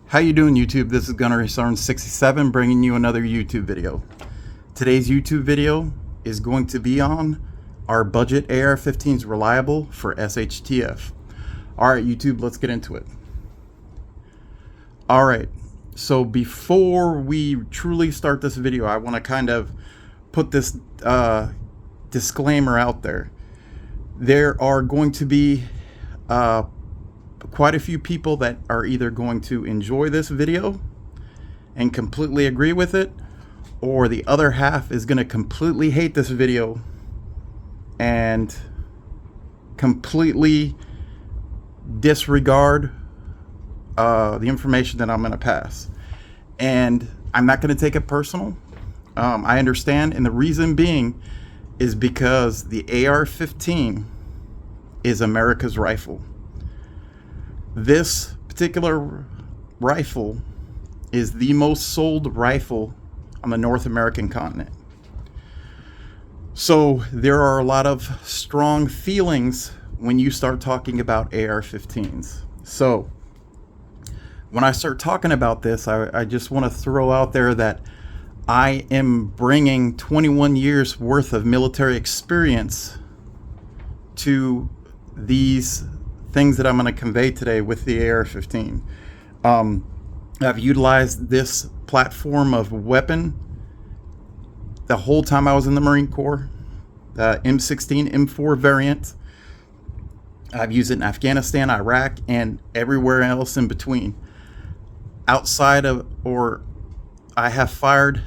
How you doing, YouTube? This is Gunnery67 bringing you another YouTube video. Today's YouTube video is going to be on our budget AR-15s reliable for SHTF. Alright YouTube, let's get into it. Alright, so before we truly start this video, I want to kind of put this disclaimer out there. There are going to be quite a few people that are either going to enjoy this video and completely agree with it, or the other half is going to completely hate this video and completely disregard the information that I'm going to pass. And I'm not going to take it personal. I understand, and the reason being is because the AR-15 is America's rifle. This particular rifle is the most sold rifle on the North American continent. So there are a lot of strong feelings when you start talking about AR-15s. So when I start talking about this, I just want to throw out there that I am bringing 21 years worth of military experience to these things that I'm going to convey today with the AR-15. I've utilized this platform of weapon the whole time I was in the Marine Corps, the M16, M4 variant. I've used it in Afghanistan, Iraq, and everywhere else in between. Outside of, or I have fired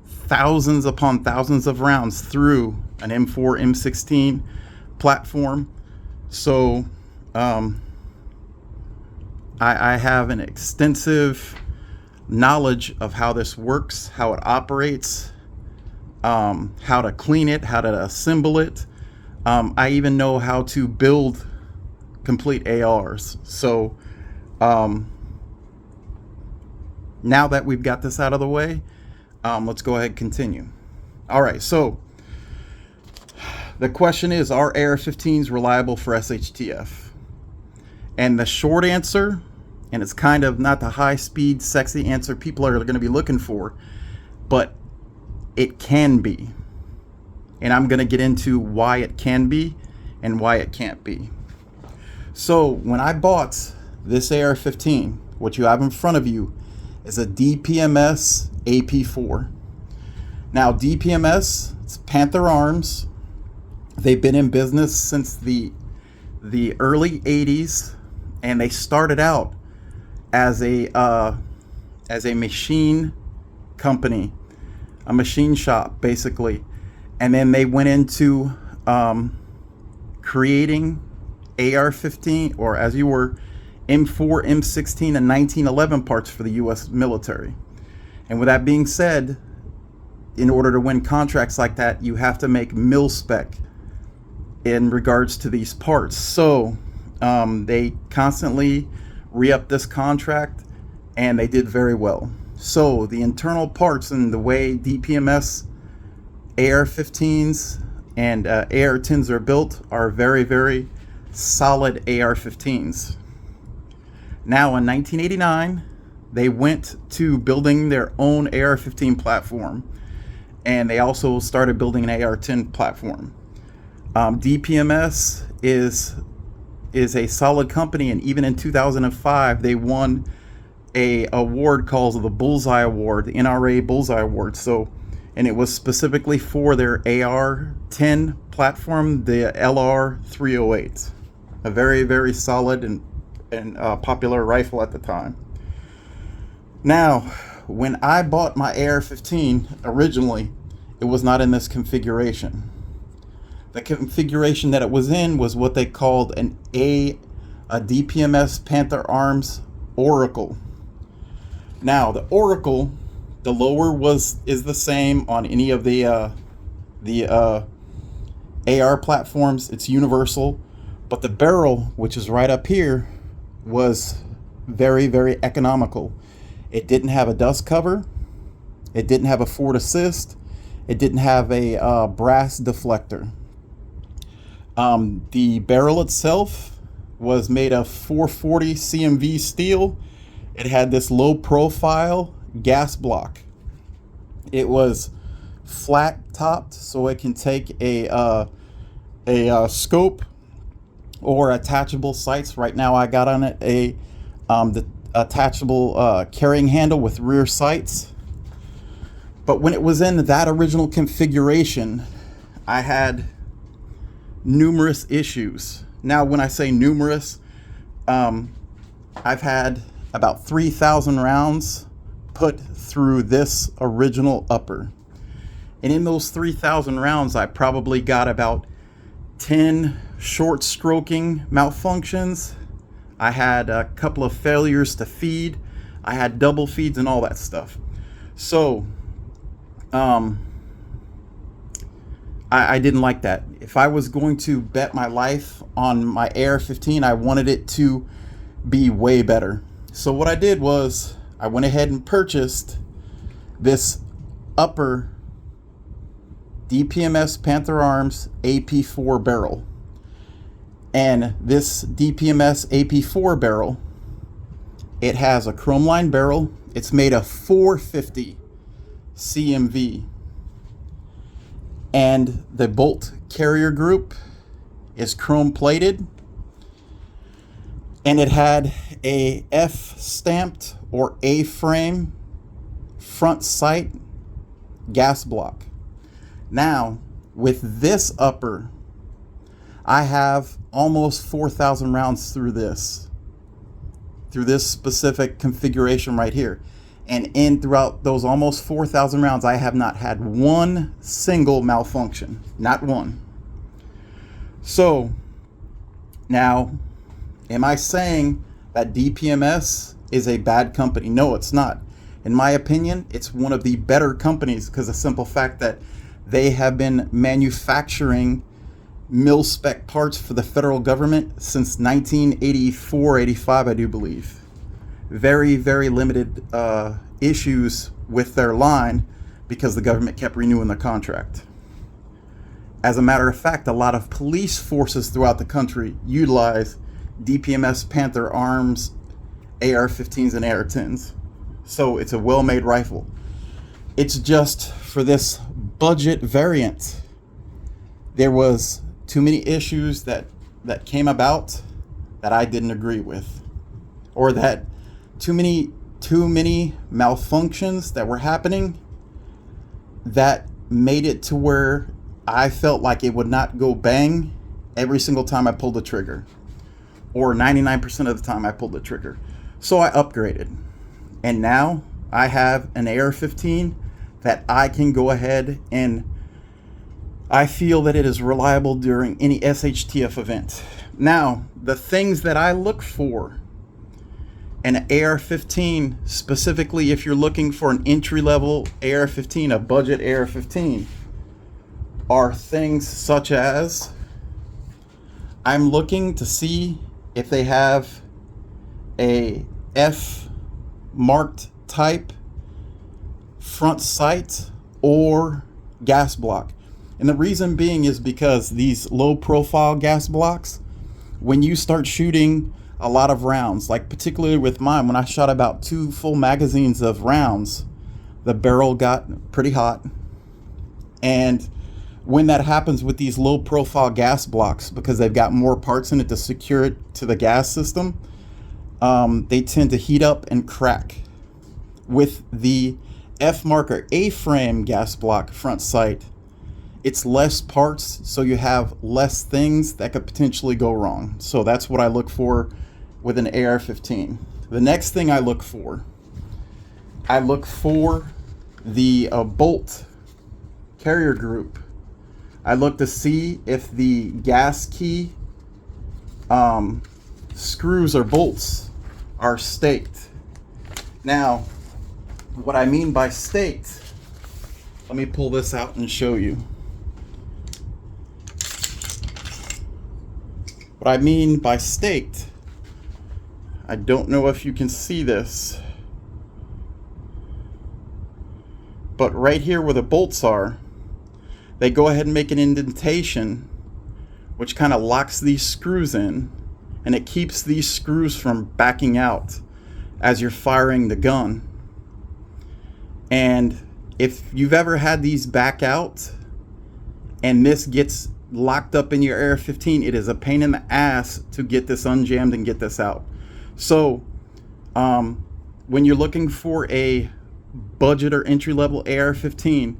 thousands upon thousands of rounds through an M4, M16 platform. So I have an extensive knowledge of how this works, how it operates, how to clean it, how to assemble it. I even know how to build complete ARs. So now that we've got this out of the way, let's go ahead and continue. All right, so the question is, are AR-15s reliable for SHTF? And the short answer, and it's kind of not the high-speed, sexy answer people are going to be looking for, but it can be. And I'm going to get into why it can be and why it can't be. So when I bought this AR-15, what you have in front of you is a DPMS AP4. Now DPMS, it's Panther Arms. They've been in business since the early 80s, and they started out as a machine company, a machine shop basically, and then they went into creating AR-15, or as you were, M4, M16, and 1911 parts for the U.S. military. And with that being said, in order to win contracts like that, you have to make mil spec in regards to these parts. So they constantly re-up this contract, and they did very well. So the internal parts and the way DPMS AR-15s and AR-10s are built are very, very solid AR-15s. Now in 1989, they went to building their own AR-15 platform, and they also started building an AR-10 platform. DPMS is a solid company, and even in 2005 they won a award called the Bullseye Award, the NRA Bullseye Award. So, and it was specifically for their AR-10 platform, the LR-308, a very, very solid and popular rifle at the time. Now, when I bought my AR-15 originally, it was not in this configuration. The configuration that it was in was what they called a DPMS Panther Arms Oracle. Now the Oracle, the lower is the same on any of the AR platforms. It's universal, but the barrel, which is right up here, was very, very economical. It didn't have a dust cover. It didn't have a forward assist. It didn't have a brass deflector. The barrel itself was made of 440 CMV steel It had this low profile gas block. It was flat topped, so it can take a scope or attachable sights. Right now I got on it the attachable carrying handle with rear sights. But when it was in that original configuration, I had numerous issues. Now, when I say numerous, I've had about 3,000 rounds put through this original upper. And in those 3,000 rounds, I probably got about 10 short stroking malfunctions. I had a couple of failures to feed. I had double feeds and all that stuff. So, I didn't like that. If I was going to bet my life on my AR-15, I wanted it to be way better. So what I did was I went ahead and purchased this upper DPMS Panther Arms AP4 barrel. And this DPMS AP4 barrel, it has a chrome line barrel. It's made of 450 CMV. And the bolt carrier group is chrome plated. And it had a F stamped or A frame front sight gas block. Now, with this upper, I have almost 4,000 rounds through this specific configuration right here. And throughout those almost 4,000 rounds, I have not had one single malfunction, not one. So now, am I saying that DPMS is a bad company? No, it's not. In my opinion, it's one of the better companies because of the simple fact that they have been manufacturing mil-spec parts for the federal government since 1984, 85, I do believe. Very, very limited issues with their line because the government kept renewing the contract. As a matter of fact, a lot of police forces throughout the country utilize DPMS Panther Arms, AR-15s, and AR-10s. So it's a well-made rifle. It's just for this budget variant, there was too many issues that came about that I didn't agree with, or that too many malfunctions that were happening that made it to where I felt like it would not go bang every single time I pulled the trigger, or 99% of the time I pulled the trigger. So I upgraded, and now I have an AR-15 that I can go ahead and I feel that it is reliable during any SHTF event. Now, the things that I look for in an AR-15, specifically if you're looking for an entry-level AR-15, a budget AR-15, are things such as I'm looking to see if they have a F marked type front sight or gas block. And the reason being is because these low profile gas blocks, when you start shooting a lot of rounds, like particularly with mine, when I shot about 2 full magazines of rounds, the barrel got pretty hot. And when that happens with these low profile gas blocks, because they've got more parts in it to secure it to the gas system, they tend to heat up and crack. With the F marker A-frame gas block front sight, it's less parts, so you have less things that could potentially go wrong. So that's what I look for with an AR-15. The next thing I look for the bolt carrier group. I look to see if the gas key screws or bolts are staked. Now, what I mean by staked, let me pull this out and show you. What I mean by staked, I don't know if you can see this, but right here where the bolts are, they go ahead and make an indentation which kind of locks these screws in, and it keeps these screws from backing out as you're firing the gun. And if you've ever had these back out and this gets locked up in your AR-15, it is a pain in the ass to get this unjammed and get this out. So when you're looking for a budget or entry-level AR-15,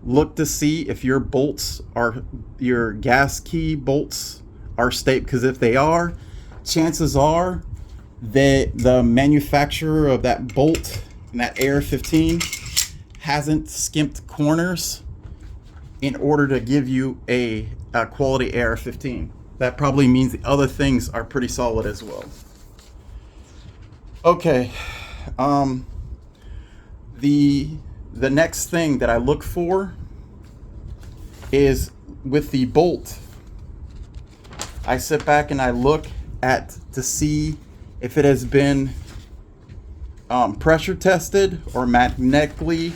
look to see if your bolts are, your gas key bolts are stapled, because if they are, chances are that the manufacturer of that bolt and that AR-15 hasn't skimped corners in order to give you a quality AR-15. That probably means the other things are pretty solid as well. Okay, the next thing that I look for is with the bolt. I sit back and I look to see if it has been pressure tested or magnetically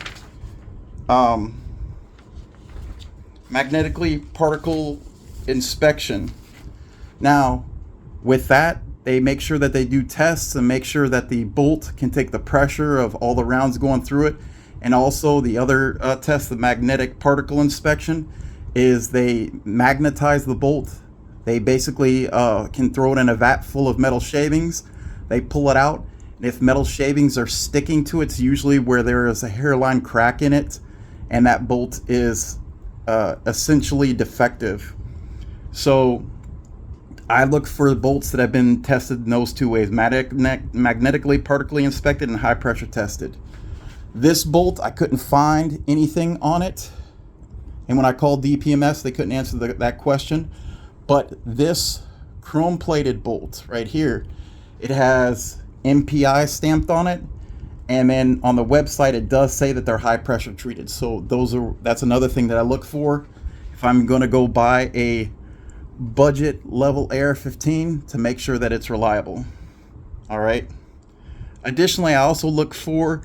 particle inspection. Now, with that, they make sure that they do tests and make sure that the bolt can take the pressure of all the rounds going through it. And also the other test, the magnetic particle inspection, is they magnetize the bolt. They basically can throw it in a vat full of metal shavings. They pull it out, and if metal shavings are sticking to it, it's usually where there is a hairline crack in it, and that bolt is essentially defective. So I look for bolts that have been tested in those two ways: magnetically partically inspected and high pressure tested. This bolt, I couldn't find anything on it, and when I called DPMS, they couldn't answer that question. But this chrome plated bolt right here, it has MPI stamped on it, and then on the website it does say that they're high pressure treated. So that's another thing that I look for if I'm going to go buy a budget level AR-15, to make sure that it's reliable. All right. Additionally, I also look for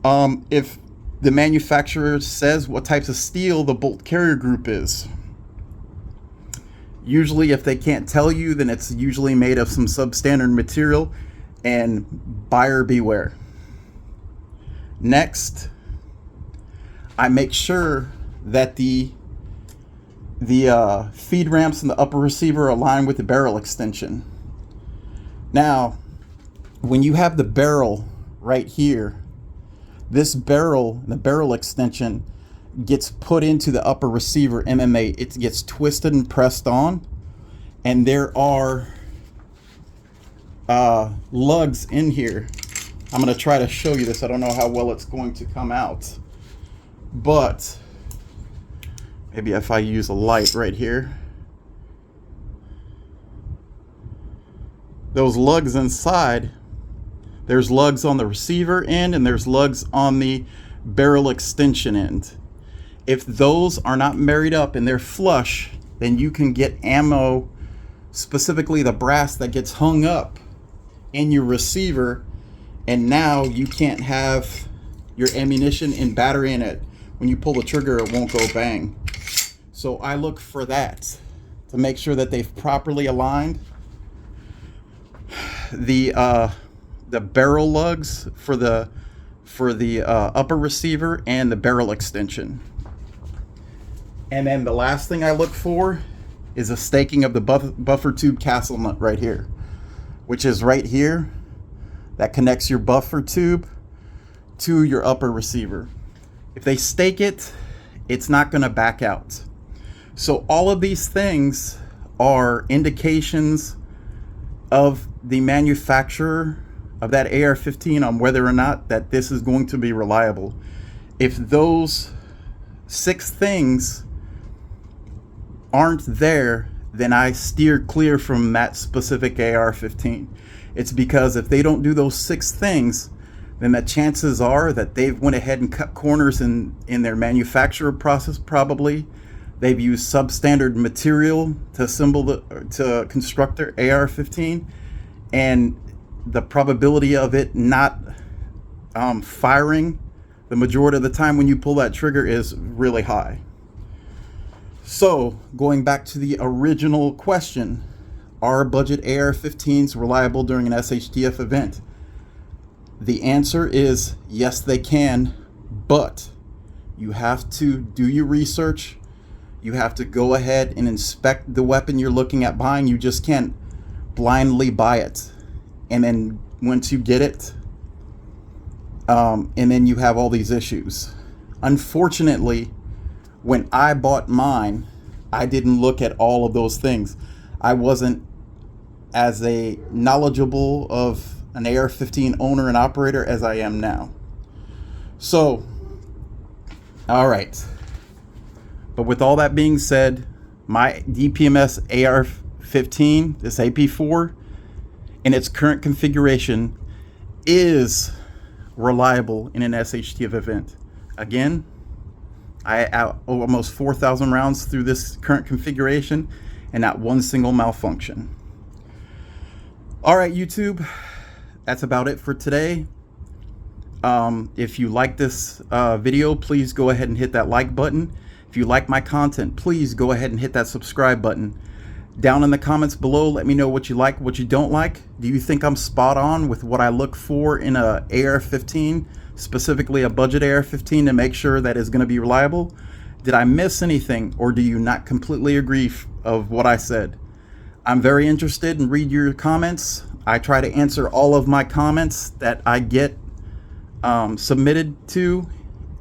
if the manufacturer says what types of steel the bolt carrier group is. Usually if they can't tell you, then it's usually made of some substandard material, and buyer beware. Next, I make sure that the feed ramps and the upper receiver align with the barrel extension. Now, when you have the barrel right here, this barrel, the barrel extension, gets put into the upper receiver MMA. It gets twisted and pressed on, and there are lugs in here. I'm going to try to show you this. I don't know how well it's going to come out, but maybe if I use a light right here. Those lugs inside, there's lugs on the receiver end and there's lugs on the barrel extension end. If those are not married up and they're flush, then you can get ammo, specifically the brass that gets hung up in your receiver, and now you can't have your ammunition and battery in it. When you pull the trigger, it won't go bang. So I look for that to make sure that they've properly aligned the barrel lugs for the upper receiver and the barrel extension. And then the last thing I look for is a staking of the buffer tube castle nut right here, which is right here, that connects your buffer tube to your upper receiver. If they stake it, it's not going to back out. So all of these things are indications of the manufacturer of that AR-15 on whether or not that this is going to be reliable. If those 6 things aren't there, then I steer clear from that specific AR-15. It's because if they don't do those 6 things, then the chances are that they've went ahead and cut corners in their manufacturer process. Probably they've used substandard material to construct their AR-15, and the probability of it not firing the majority of the time when you pull that trigger is really high. So going back to the original question, are budget AR-15s reliable during an SHTF event? the answer is yes, they can, but you have to do your research. You have to go ahead and inspect the weapon you're looking at buying. You just can't blindly buy it. And then once you get it, and then you have all these issues. Unfortunately, when I bought mine, I didn't look at all of those things. I wasn't as a knowledgeable of an AR-15 owner and operator as I am now. So, all right. But with all that being said, my DPMS AR-15, this AP4, in its current configuration, is reliable in an SHTF event. Again, I out almost 4,000 rounds through this current configuration and not one single malfunction. All right, YouTube, that's about it for today. If you like this video, please go ahead and hit that like button. If you like my content, please go ahead and hit that subscribe button. Down in the comments below, let me know what you like, what you don't like. Do you think I'm spot on with what I look for in a AR-15, specifically a budget AR-15, to make sure that it's going to be reliable? Did I miss anything, or do you not completely agree of what I said? I'm very interested in read your comments. I try to answer all of my comments that I get submitted to,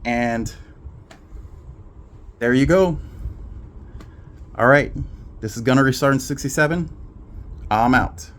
and there you go. All right, this is Gunner Restarting 67. I'm out.